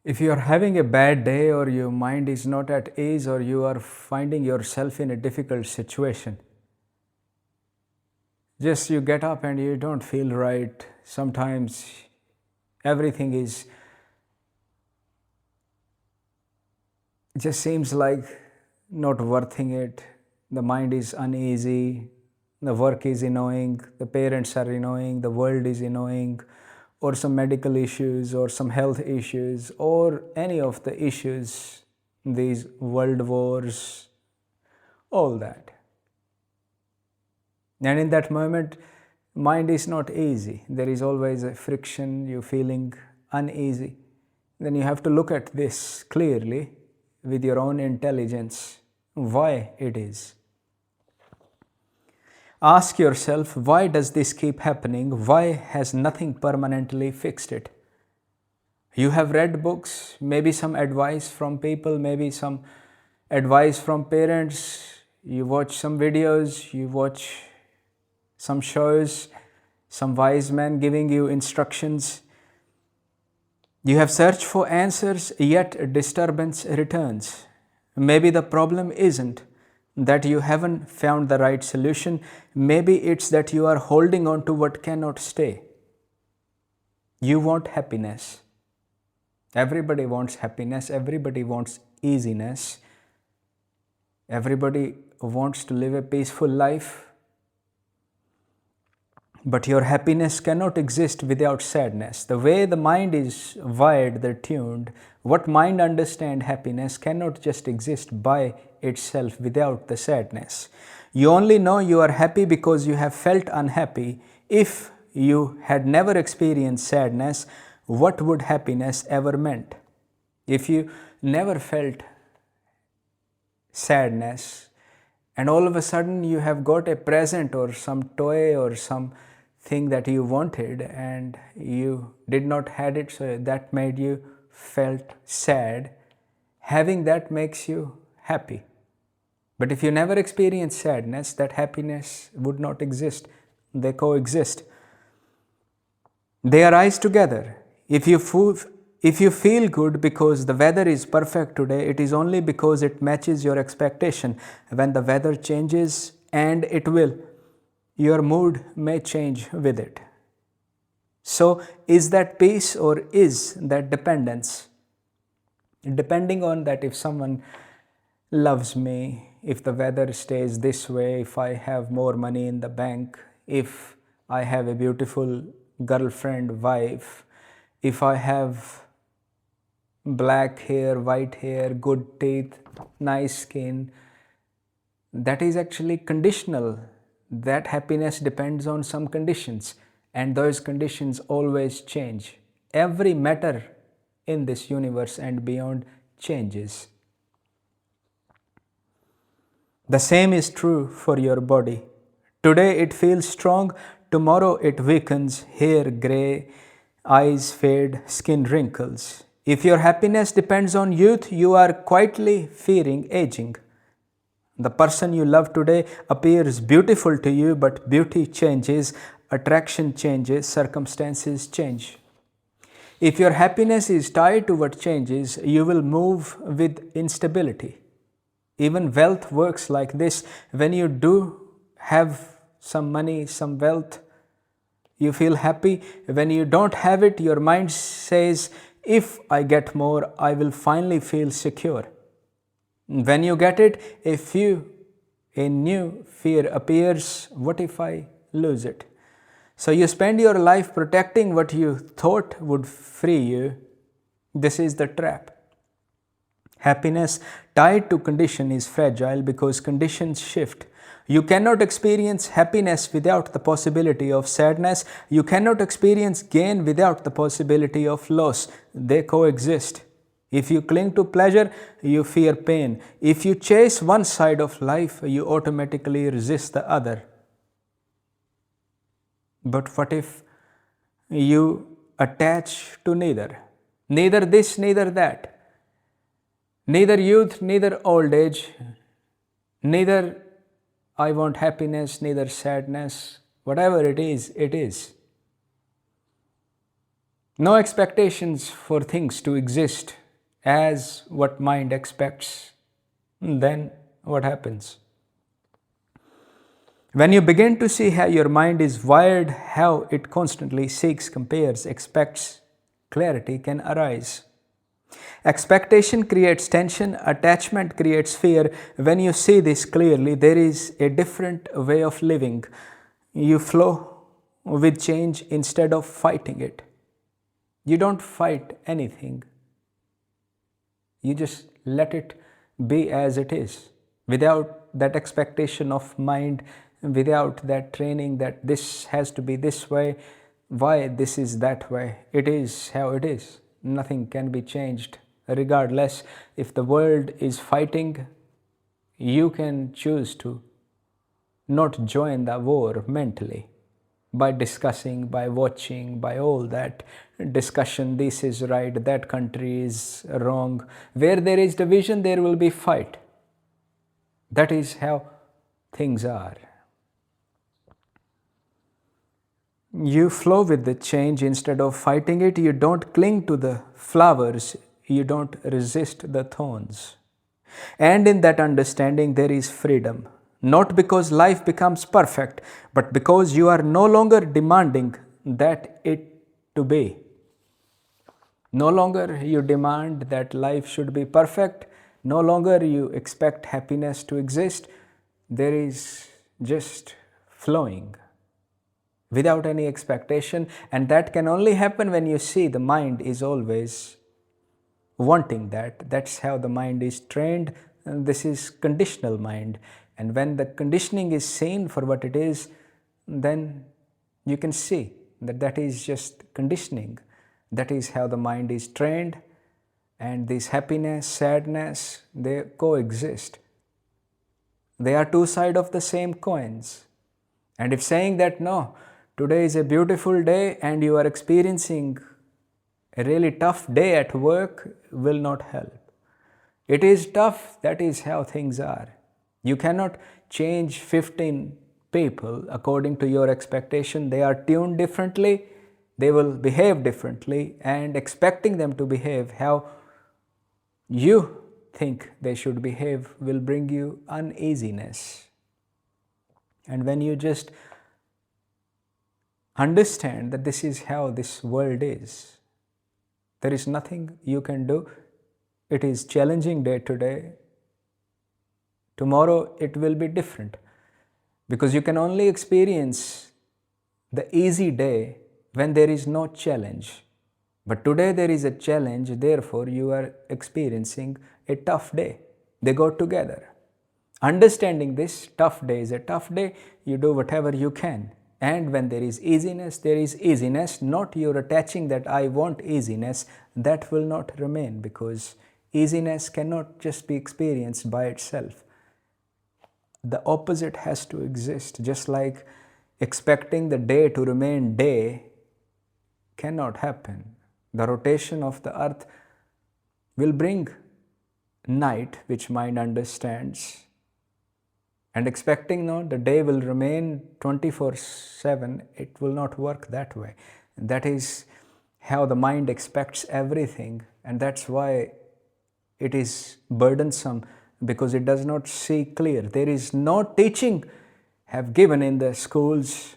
If you are having a bad day or your mind is not at ease or you are finding yourself in a difficult situation, just you get up and you don't feel right. Sometimes everything is just seems like not worthing it. The mind is uneasy, the work is annoying, the parents are annoying, the world is annoying, or some medical issues or some health issues or any of the issues, these world wars, all that. And in that moment, mind is not easy. There is always a friction, you feeling uneasy. Then you have to look at this clearly with your own intelligence, why it is. Ask yourself, why does this keep happening? Why has nothing permanently fixed it? You have read books, maybe some advice from people, maybe some advice from parents, you watch some videos, you watch some shows, some wise man giving you instructions. You have searched for answers, yet disturbance returns. Maybe the problem isn't that you haven't found the right solution. Maybe it's that you are holding on to what cannot stay. You want happiness. Everybody wants happiness. Everybody wants easiness. Everybody wants to live a peaceful life. But your happiness cannot exist without sadness. The way the mind is wired, they're tuned, what mind understands happiness cannot just exist by itself without the sadness. You only know you are happy because you have felt unhappy. If you had never experienced sadness, what would happiness ever meant? If you never felt sadness and all of a sudden you have got a present or some toy or some thing that you wanted and you did not had it, so that made you felt sad, having that makes you happy. But if you never experience sadness, that happiness would not exist. They coexist. They arise together. If you feel good because the weather is perfect today, it is only because it matches your expectation. When the weather changes, and it will, your mood may change with it. So, is that peace or is that dependence? Depending on that, if someone loves me, if the weather stays this way, if I have more money in the bank, if I have a beautiful girlfriend, wife, if I have black hair, white hair, good teeth, nice skin, that is actually conditional. That happiness depends on some conditions, and those conditions always change. Every matter in this universe and beyond changes. The same is true for your body. Today it feels strong, tomorrow it weakens, hair gray, eyes fade, skin wrinkles. If your happiness depends on youth, you are quietly fearing aging. The person you love today appears beautiful to you, but beauty changes, attraction changes, circumstances change. If your happiness is tied to what changes, you will move with instability. Even wealth works like this. When you do have some money, some wealth, you feel happy. When you don't have it, your mind says, if I get more, I will finally feel secure. When you get it, a new fear appears. What if I lose it? So you spend your life protecting what you thought would free you. This is the trap. Happiness tied to condition is fragile because conditions shift. You cannot experience happiness without the possibility of sadness. You cannot experience gain without the possibility of loss. They coexist. If you cling to pleasure, you fear pain. If you chase one side of life, you automatically resist the other. But what if you attach to neither? Neither this, neither that. Neither youth, neither old age. Neither I want happiness, neither sadness. Whatever it is, it is. No expectations for things to exist as what mind expects. Then what happens? When you begin to see how your mind is wired, how it constantly seeks, compares, expects, clarity can arise. Expectation creates tension, attachment creates fear. When you see this clearly, there is a different way of living. You flow with change instead of fighting it. You don't fight anything, you just let it be as it is without that expectation of mind, without that training that this has to be this way, why this is that way. It is how it is. Nothing can be changed. Regardless if the world is fighting, you can choose to not join the war mentally by discussing, by watching, by all that discussion. This is right, that country is wrong. Where there is division, there will be fight. That is how things are. You flow with the change instead of fighting it. You don't cling to the flowers, you don't resist the thorns. And in that understanding, there is freedom. Not because life becomes perfect, but because you are no longer demanding that it to be. No longer you demand that life should be perfect. No longer you expect happiness to exist. There is just flowing without any expectation, and that can only happen when you see the mind is always wanting that. That's how the mind is trained. And this is conditional mind, and when the conditioning is seen for what it is, then you can see that that is just conditioning. That is how the mind is trained, and this happiness, sadness, they coexist. They are two sides of the same coins. And if saying that no, today is a beautiful day and you are experiencing a really tough day at work, will not help. It is tough, that is how things are. You cannot change 15 people according to your expectation. They are tuned differently, they will behave differently, and expecting them to behave how you think they should behave will bring you uneasiness. And when you just understand that this is how this world is, there is nothing you can do. It is challenging day to day. Tomorrow it will be different, because you can only experience the easy day when there is no challenge. But today there is a challenge, therefore you are experiencing a tough day. They go together. Understanding this, tough day is a tough day, you do whatever you can. And when there is easiness, not you're attaching that I want easiness, that will not remain, because easiness cannot just be experienced by itself. The opposite has to exist. Just like expecting the day to remain day cannot happen. The rotation of the earth will bring night, which mind understands, and expecting no, the day will remain 24/7, it will not work that way. And that is how the mind expects everything, and that's why it is burdensome, because it does not see clear. There is no teaching have given in the schools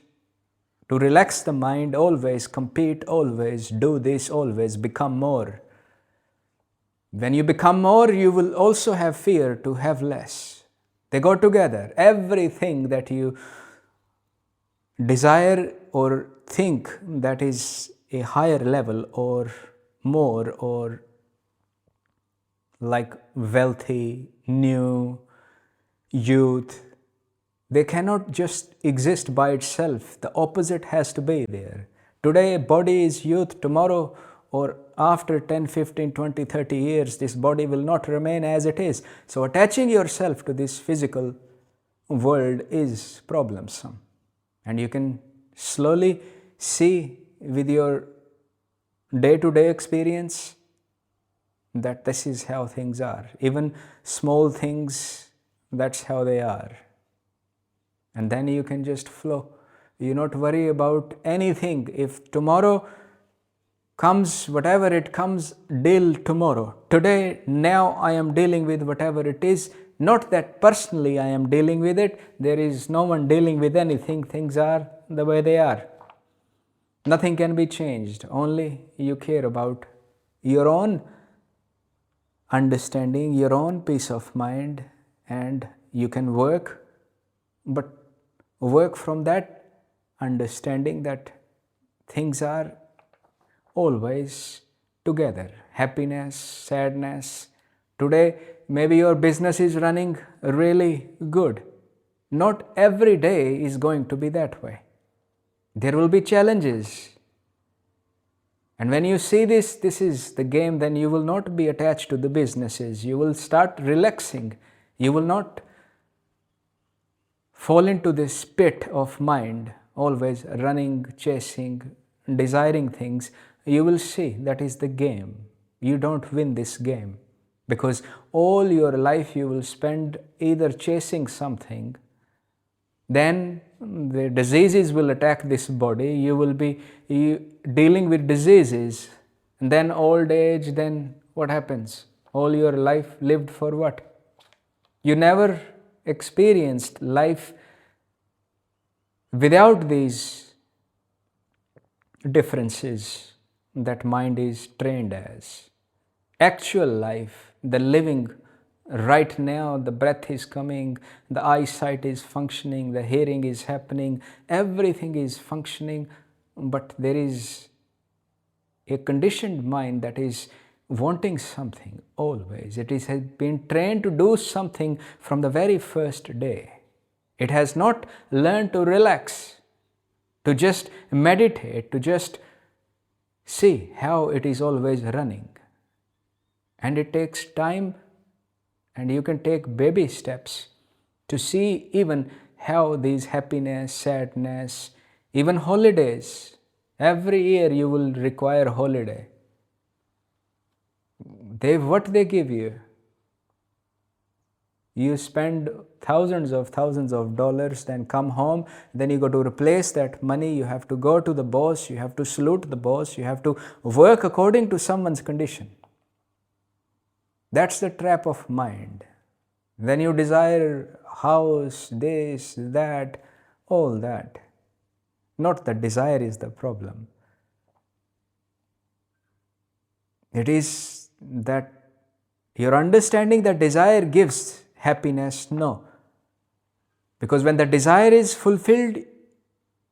to relax the mind, always compete, always do this, always become more. When you become more, you will also have fear to have less. They go together. Everything that you desire or think that is a higher level or more, or like wealthy, new, youth, they cannot just exist by itself. The opposite has to be there. Today, body is youth. Tomorrow, or after 10, 15, 20, 30 years, this body will not remain as it is. So attaching yourself to this physical world is problemsome. And you can slowly see with your day-to-day experience that this is how things are. Even small things, that's how they are. And then you can just flow. You not worry about anything. If tomorrow Comes whatever it comes, deal tomorrow. Today, now I am dealing with whatever it is. Not that personally I am dealing with it. There is no one dealing with anything. Things are the way they are. Nothing can be changed. Only you care about your own understanding, your own peace of mind, and you can work, but work from that understanding that things are always together. Happiness, sadness. Today, maybe your business is running really good. Not every day is going to be that way. There will be challenges. And when you see this is the game, then you will not be attached to the businesses. You will start relaxing. You will not fall into this pit of mind, always running, chasing, desiring things. You will see that is the game. You don't win this game because all your life you will spend either chasing something, then the diseases will attack this body, you will be dealing with diseases, and then old age, then what happens? All your life lived for what? You never experienced life without these differences that mind is trained as. Actual life, the living right now, the breath is coming, the eyesight is functioning, the hearing is happening, everything is functioning, but there is a conditioned mind that is wanting something always. It has been trained to do something from the very first day. It has not learned to relax, to just meditate, to just see how it is always running. And it takes time, and you can take baby steps to see even how these happiness, sadness, even holidays, every year you will require holiday. What they give you? You spend thousands of dollars, then come home, then you got to replace that money, you have to go to the boss, you have to salute the boss, you have to work according to someone's condition. That's the trap of mind. Then you desire house, this, that, all that. Not that desire is the problem. It is that your understanding that desire gives happiness, no. Because when the desire is fulfilled,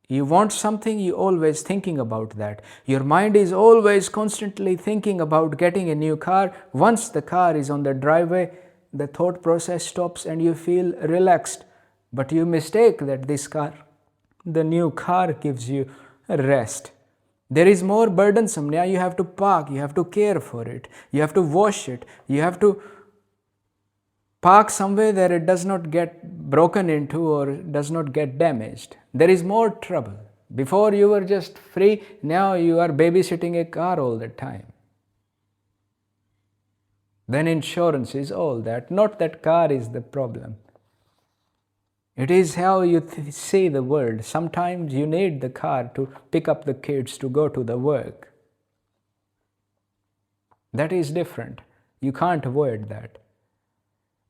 you want something, you always thinking about that. Your mind is always constantly thinking about getting a new car. Once the car is on the driveway, the thought process stops and you feel relaxed. But you mistake that this car, the new car, gives you rest. There is more burdensome. Now you have to park, you have to care for it, you have to wash it, you have to park somewhere that it does not get broken into or does not get damaged. There is more trouble. Before you were just free, now you are babysitting a car all the time. Then insurance is all that. Not that car is the problem. It is how you see the world. Sometimes you need the car to pick up the kids to go to the work. That is different. You can't avoid that.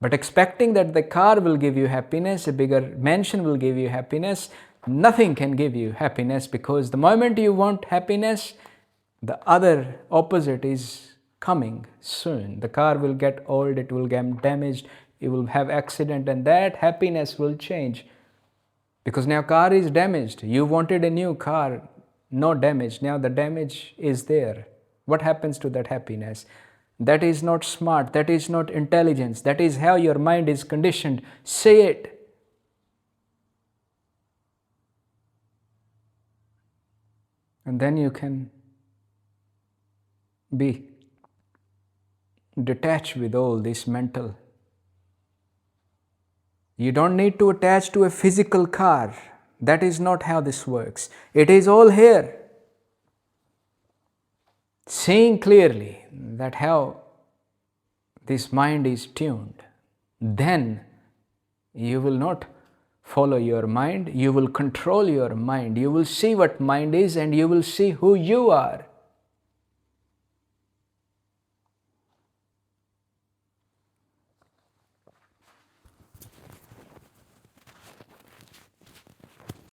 But expecting that the car will give you happiness, a bigger mansion will give you happiness, nothing can give you happiness, because the moment you want happiness, the other opposite is coming soon. The car will get old, it will get damaged, you will have accident, and that happiness will change. Because now car is damaged. You wanted a new car, no damage. Now the damage is there. What happens to that happiness? That is not smart, that is not intelligence, that is how your mind is conditioned. Say it. And then you can be detached with all this mental. You don't need to attach to a physical car. That is not how this works. It is all here. Seeing clearly that how this mind is tuned, then you will not follow your mind, you will control your mind, you will see what mind is and you will see who you are.